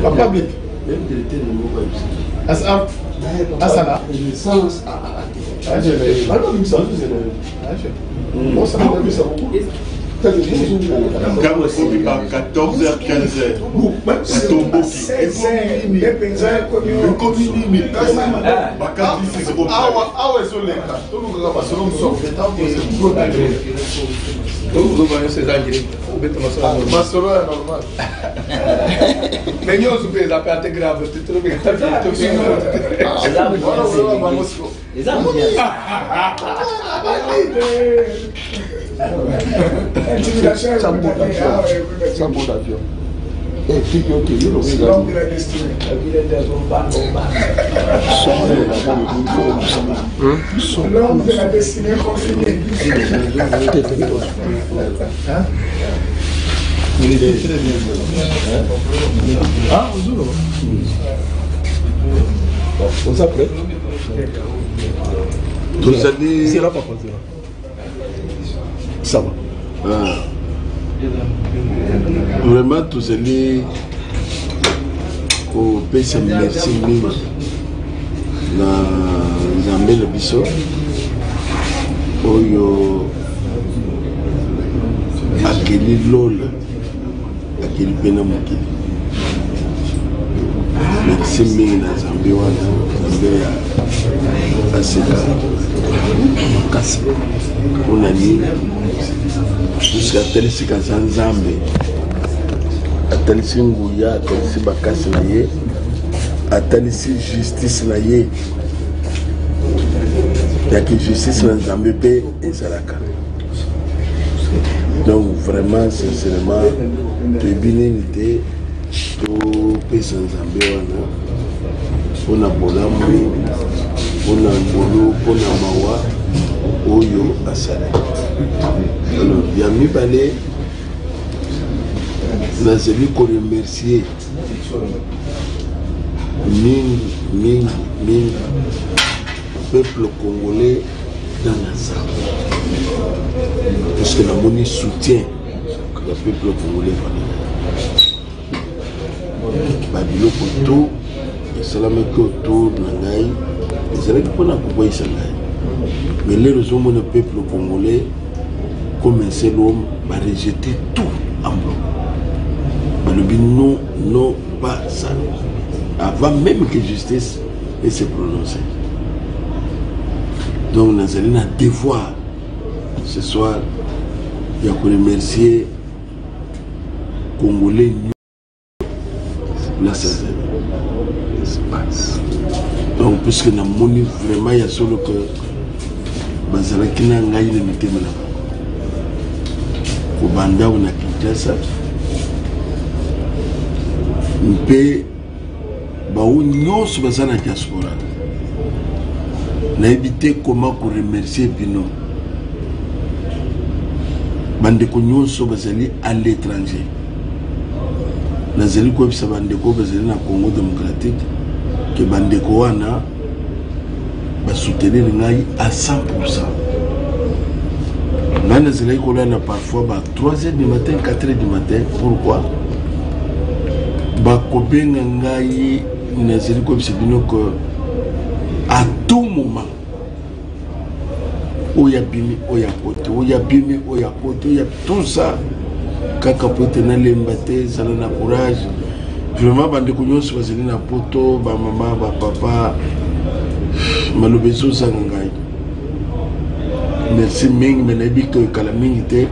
Papa Blip. Même traité de mots comme ça. Asana. Sens à Je vais. Alors, il me semble que c'est le. Moi, ça m'a vu ça beaucoup. Quand aussi, il va 14h, 15h. C'est ton beau qui. Le communie, mais quand c'est bon. Ah ouais, sur les cas. Tout le monde va se rendre sur le temps que c'est pour Vous voyez ces engrais. Ma solo est normal. Mais nous, on se la perte grave. Tu trouves que les armes. ça monte d'avion. Et puis, c'est l'homme de la destinée. L'homme de la destinée confinée. Ah, bonjour. On s'appelle. Vous allez. C'est là, papa. Ça va. Vraiment, tous allez au pays merci na Nzambe na biso oyo akeli lola akeli pena mokili. Merci mingi na Nzambe wana Nzambe ya aseka makasi mpona nini jusqu'à atalisi kasa Nzambe atalisi nguya atalisi bakasi na ye atalisi justice na ye yaki justice na Nzambe mpe ezalaka. Donc vraiment sincèrement toyebi nini te topesa Nzambe wana mpona bolamu mpona ngolu mpona mawa oyo asala. Alors ya mibale nazali koremercier mingi peuple congolais dans l'ensemble parce que namoni soutien ya peuple congolais babiloko to esalamaki autour na ngai ezalaki mpona kokweyisa ngai mais lelo ozomona peuple congolais comme un seul homme va rejeter tout en bloc. Mais non, non, pas ça. Avant même que justice ait se prononcé. Donc nous allons un devoir ce soir de remercier Congolais la saison. Donc puisque nous avons vraiment il y a solo que bazalaki na ngai na mitema na kobanda na Kinshasa mpe bao nyonso baza na diaspora nayebi te comment koremercier bino bandeko nyonso bazali à l'étranger nazali koyebisa bandeko bazali na Congo démocratique ke bandeko wana basoutenir ngai à 100%. Nana zela ikolana parfois ba 3h du matin, 4h du matin. Pourquoi? Ba kobenga ngai nazeli ko bisibino que à tout moment oya bimi oya pote oya bimi oya pote oya tout ça kaka pote na lembate zala na courage vraiment bande ko nyonso bazeli na poto ba mama ba papa malobezo zangai. Merci mingi menabi que kala mingi te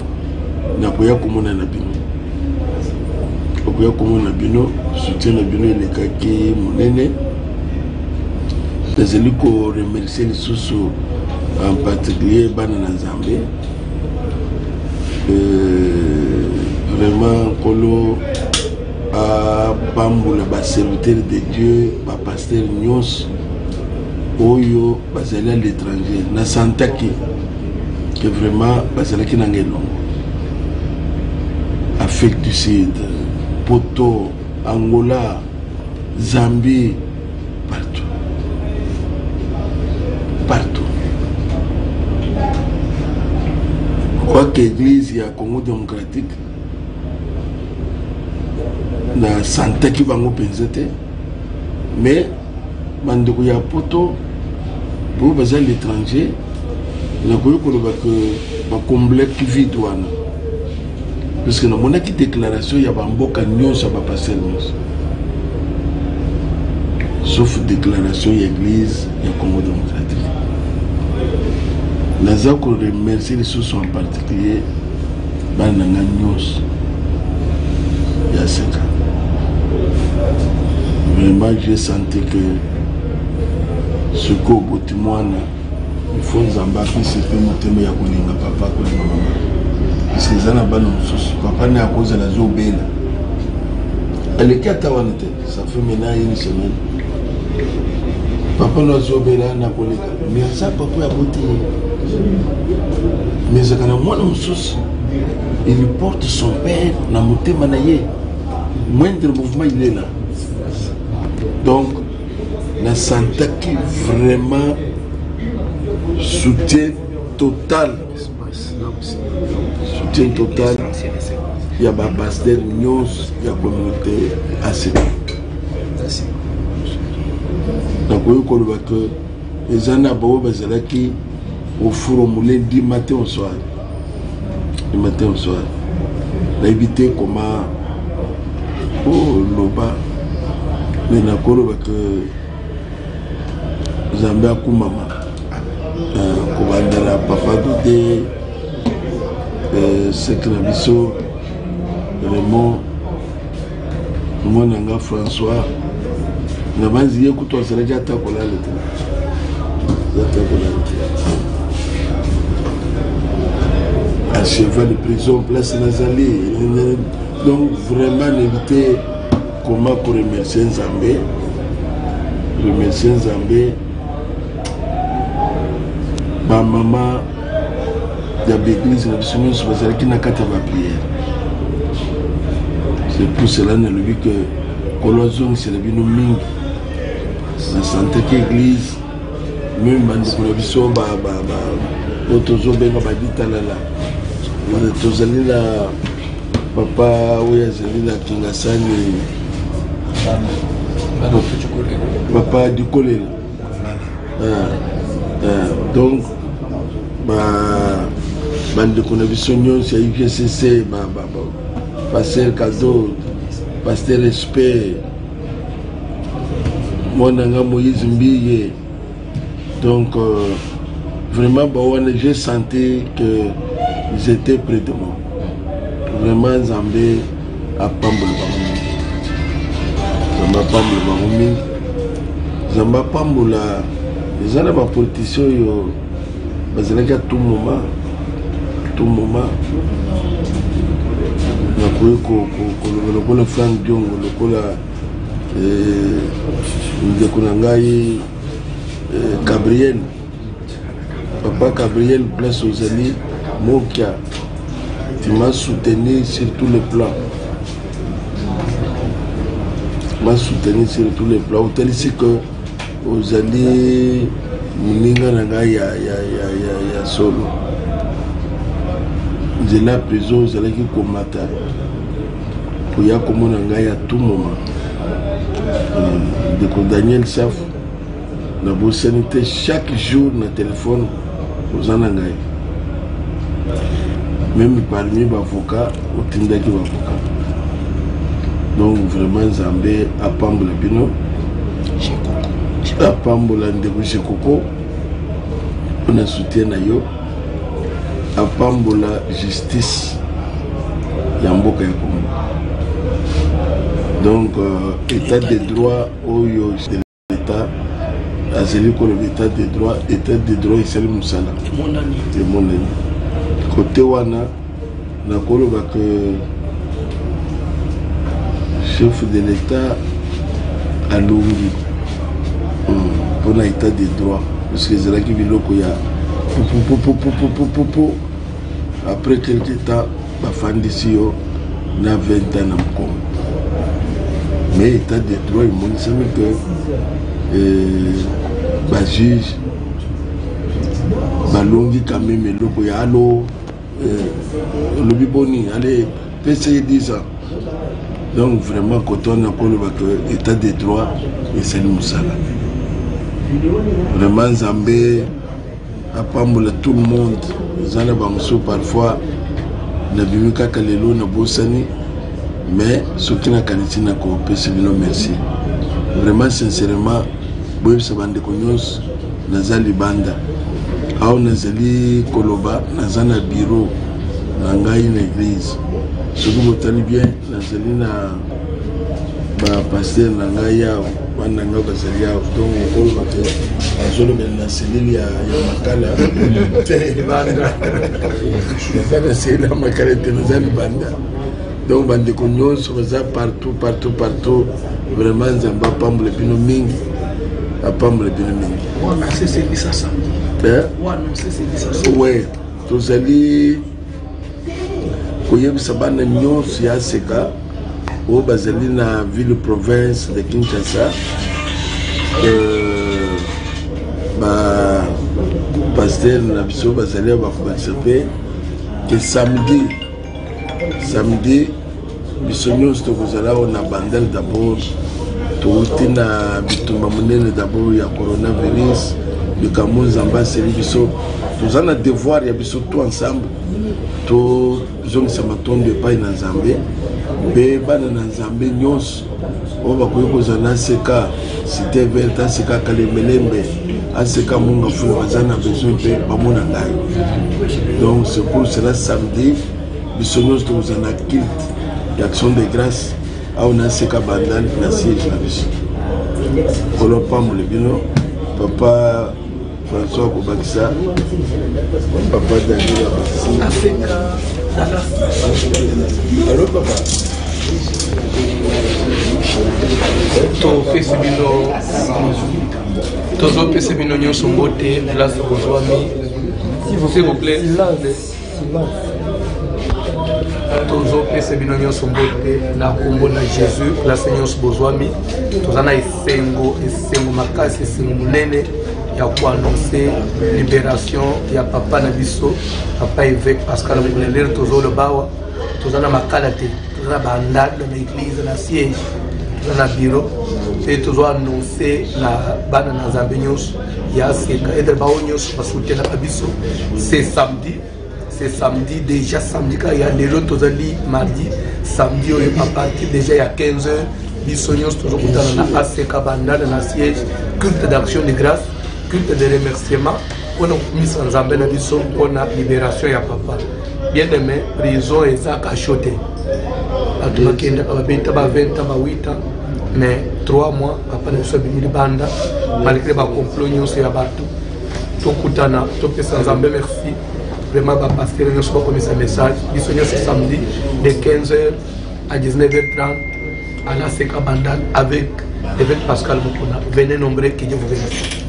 na koya komona na bino okoya komona bino soutien na bino elekaki monene nazali ko remercier lisusu en particulier bana na Nzambe vraiment kolo a bamboula ba serviteur de Dieu ba pasteur nyos oyo bazali à l'étranger na santaki que vraiment bazalaki na ngelo Afrique du Sud, Poto, Angola, Zambie, partout. Partout. Quoique l'église y a Congo démocratique, na santé qui va nous penser, mais mandeko ya poto pour baser l'étranger na koyo ko ba combler qui vide wana parce que na mona qui déclaration ya ba mboka nyonso ba passer nyonso sauf déclaration ya église ya Congo démocratique. Naza ko remercier les sous en particulier bana nga nyonso ya seka. Vraiment j'ai senti que ce que au bout il faut nous embarquer ce que nous temons à connaître papa et maman. Parce que ça n'a pas de souci. Papa n'est à cause de la zone belle. Elle est 4 ans, ça fait maintenant une semaine. Papa n'a zone belle, n'a pas mais ça papa a beauté. Mais ça quand moi non souci. Il porte son père dans mon thème manaillé. Moindre mouvement il est là. Donc la santé qui vraiment soutien total. Soutien total. Il y a des pasteur news, il y a la communauté assez. Donc vous voyez que les gens qui au four au moulin du matin au soir. Du matin au soir. Éviter comment oh loba. Mais na kolo que Zambia kumama kubandala papa de c'est que la biso vraiment moi nanga François na banzi yekuto asalaja takola lete à cheval de prison place Nazali donc vraiment éviter comment pour remercier Nzambé ma maman de l'église qui n'a qu'à faire prière. C'est pour cela que Colosson c'est le bino ming la santé qui église même bande pour la vision autozo benga badita là tozali la papa oui azali la kingasani papa du collège donc bande de connexion c'est UGCC pasteur cadeau pasteur respect mon anga Moïse Mbiye donc vraiment j'ai senti que ils étaient près de moi vraiment Zambé à Pambola Zamba Pambola les gens de politiciens à tout moment le Franck Dion le Gabriel papa Gabriel place aux amis Mokia tu m'as soutenu sur tous les plans autant ici que aux alliés Mninga Nanga ya solo j'ai la prison aux alliés qui combattent pour y a comme on a à tout moment de Daniel Saf la bossalité chaque jour na téléphone aux anangai même parmi les avocats au Tindaki avocat. Donc vraiment Zambé à Pambola Bino à Pambola Ndebo Coco on a soutien na yo à Pambola justice Yamboka Yakomo. Donc état de droit au yo l'état à celui qu'on l'état de droit et c'est le Moussala c'est mon ami côté wana na koloba que chef de l'état à Lungi pour l'état de droit parce que c'est là qui biloko ya après quelques temps ma fan d'ici na 20 ans na Congo mais état de droit il m'a dit que juge Balongi quand même le ya allo le biboni allez PC 10 ans Donc vraiment, quand on a l'état de droit, et c'est le Moussala. Vraiment, Zambé, à Pamboula, tout le monde, Zana Bamsou, parfois, n'a vu qu'à Kalelo, n'a bossani, mais ce qui n'a qu'à n'a coopé, c'est le merci. Vraiment, sincèrement, Boyeb Sabande Konyos, Nazali Banda, Ao Nazali Koloba, Nazana Bureau, Nangaï l'église. Ce que vous tenez bien, Nazali na pasteur Nangaya, Nanga Basalia, donc on va faire un jour de la cellule à Makala. C'est la Makala de Nazali Banda. Donc, Bande Konyos, partout, partout, partout. Vraiment, Zamba Pambo le Pino Mingi. À Pambo le Pino Mingi. C'est ça samedi. Oui, tous allés. Koyeb Sabana Nyos Yaseka. Au Bazali na ville province de Kinshasa. Pasteur Nabiso Bazali va participer. Que samedi, Bissonios Togozala, on a bandel d'abord. Toutina Bitumba Munene d'abord, il y a coronavirus. Le Cameroun Zamba, c'est Bisso. Nous avons un devoir, il y a Bisso tout ensemble. Tout, nous sommes de paille dans Zambé. Beba dans Zambé, nous, on va courir Seka, Cité Verte, Seka Kalemelembe, Seka Munga Fou, on a besoin de Bamona. Donc, c'est pour cela samedi, Bissonios Togozala Kilt. L'action de grâce à on a Seka Bandal na siège la biso. Kolo Pambo le bino, papa François Kobakisa, papa Daniel Abassi. Allô papa. To pese bino nyonso mbote place Bozwami. S'il vous plaît. Tozo pese bino nyonso mbote na kombo na Jésus place nyonso Bozwami. Tozana esengo makasi esengo munene ya ko annoncer libération ya papa na biso papa évêque Pascal Mouleler tozo le bawa tozana makala te tozana bandade na église na siège tozana bureau et tozo annoncer na bana na Nzambe nyonso ya seka et bawo nyonso basoutenir na biso c'est samedi déjà samedi quand il y a les autres tozali mardi samedi à partir déjà il y a 15h biso nyonso tozo kutana na aseka bandade na siège culte d'action de grâce culte de remerciement on a mis en Zambé na biso on a libération ya papa bien aimé prison eza cachoté atumakenda kababeta ba 20 ba 8 ans mais 3 mois papa na biso bimili banda malgré ba complot nyonso ya bato to kutana to pesa Nzambe merci vraiment ba pasteur nyonso ba komisa message biso nyonso samedi de 15h à 19h30 à la Seka Bandal avec Pascal Moukouna. Venez nombreux, que Dieu vous bénisse.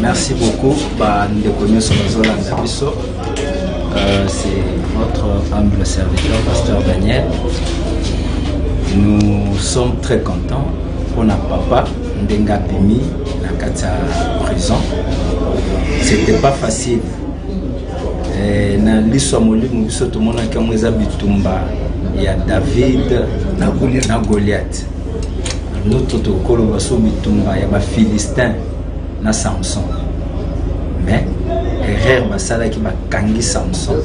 Merci beaucoup. C'est votre humble serviteur, pasteur Daniel. Nous sommes très contents pour notre papa Ndenga Bimi, la Kata prison. C'était pas facile. Na liso moli mubiso to mona kamweza bitumba ya David na Goliath. Notre tokolo baso bitumba ya ba Philistin na Samson. Mais erreur basala ki ba kangi Samson.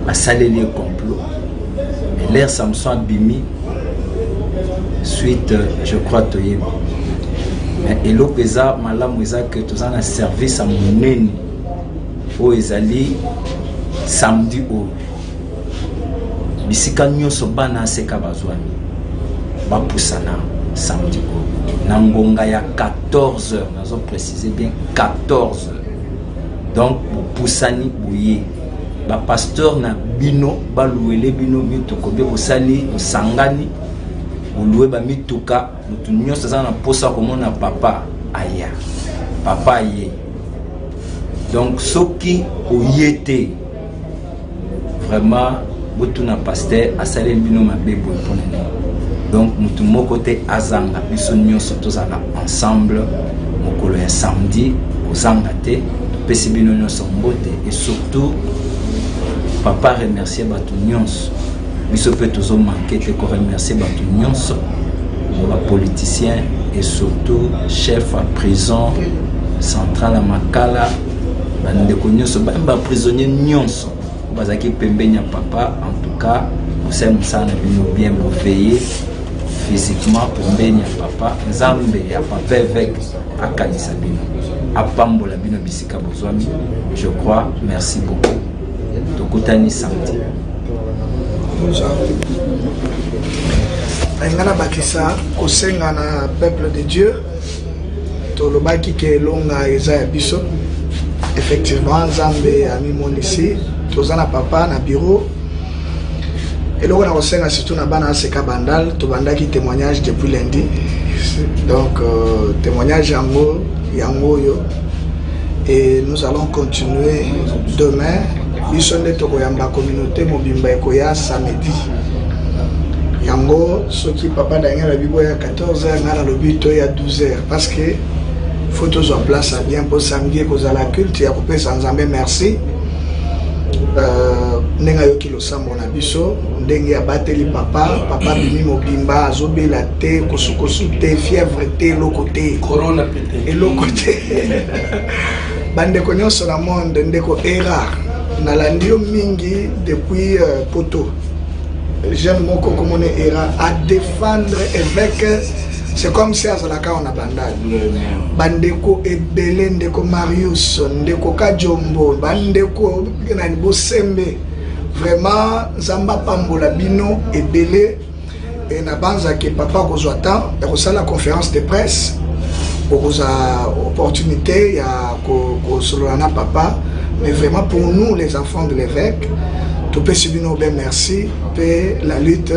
Basale les complot. Mais l'air Samson bimi suite je crois toyebi. Mais elopeza malamu eza que tous en service à monene o ezali samedi o bisika nyonso bana Seka Bazwami bapusana samedi o na ngonga ya 14h nazo préciser bien 14h donc bopusani boye ba pasteur na bino balouele bino mituko be bosali osangani loué ba mituka mutu nyonso za na posa komona papa aya papa ye. Donc ce qui oyete vraiment beaucoup na pasteur a salé bino mabe pour nous. Donc mutu moko te azanga biso nyonso tozala ensemble mokolo ya samedi ozanga te Pesibino nyonso mbote et surtout papa remercier bato nyonso biso pe tozo manquer te ko remercier bato nyonso ba politiciens et surtout chef à prison centrale à Makala bande ko nyonso ba prisonnier nyonso bazaki pembenya papa. En tout cas vous savez ça na bino bien vous veiller physiquement pembenya papa nzambe ya papa avec akalisa bino apambola bino bisika bozwami. Je crois, merci beaucoup. Tokutani santé. Ngana bakisa kosenga na peuple de Dieu. Tolobaki ke longa eza ya biso. Effectivement, Nzambe a mis mon ici. Tozana papa na bureau. Et là on a kosenga surtout na bana seka bandal to bandaki témoignage depuis lundi. Donc témoignage yango yo. Et nous allons continuer demain. Bisonde tokoyamba communauté mobimba ekoya samedi. Yango soki papa d'angela la bibo ya 14h na lobi to ya 12h parce que photos en place bien pour samedi kozala la culte ya kopesa Nzambe merci. Nenga yo kilo sambo na biso ndenge ya bateli papa bimi mobimba azobela te kosukosu te fièvre te lokote corona pété et lokote bande nyonso na monde ndeko era na landio mingi depuis poto jeune moko komone era à défendre évêque. C'est comme si azalaka on a bandal bandeko ebele ndeko Marius ndeko Kajombo bandeko na Bosembe vraiment zamba pambola bino ebele et na banza ke papa kozwa temps et la conférence de presse pour opportunité ya ko solana papa. Mais vraiment pour nous les enfants de l'évêque tout peut subir ben merci peut la lutte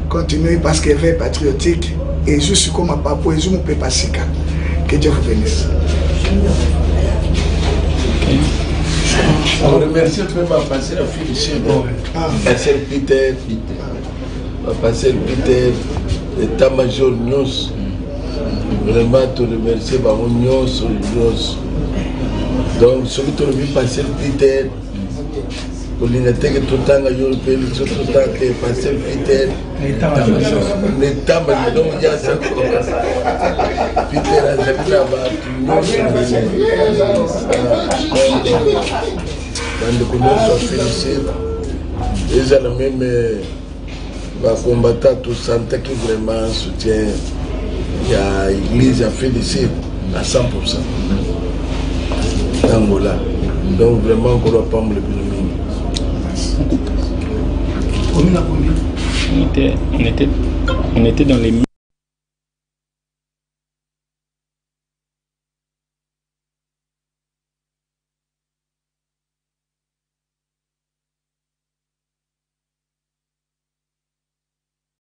continue parce qu'elle est patriotique et juste comme un papa et je ne peux pas si que Dieu vous bénisse. On remercie tout le monde passer la fille ici. Passer Peter, passer Peter, l'état-major Nyos. Vraiment te remercier par Nyos. Donc celui qui a vu passer Peter, pour l'internet tout le temps à Européen, tout le temps que passer Peter, l'état-major donc il y a ça. Peter a jamais là-bas. Dans le commerce à féliciter, ils ont même combattant tout santé qui vraiment soutient l'église à féliciter à 100%. Angola. Donc vraiment on ne doit pas me le on était dans les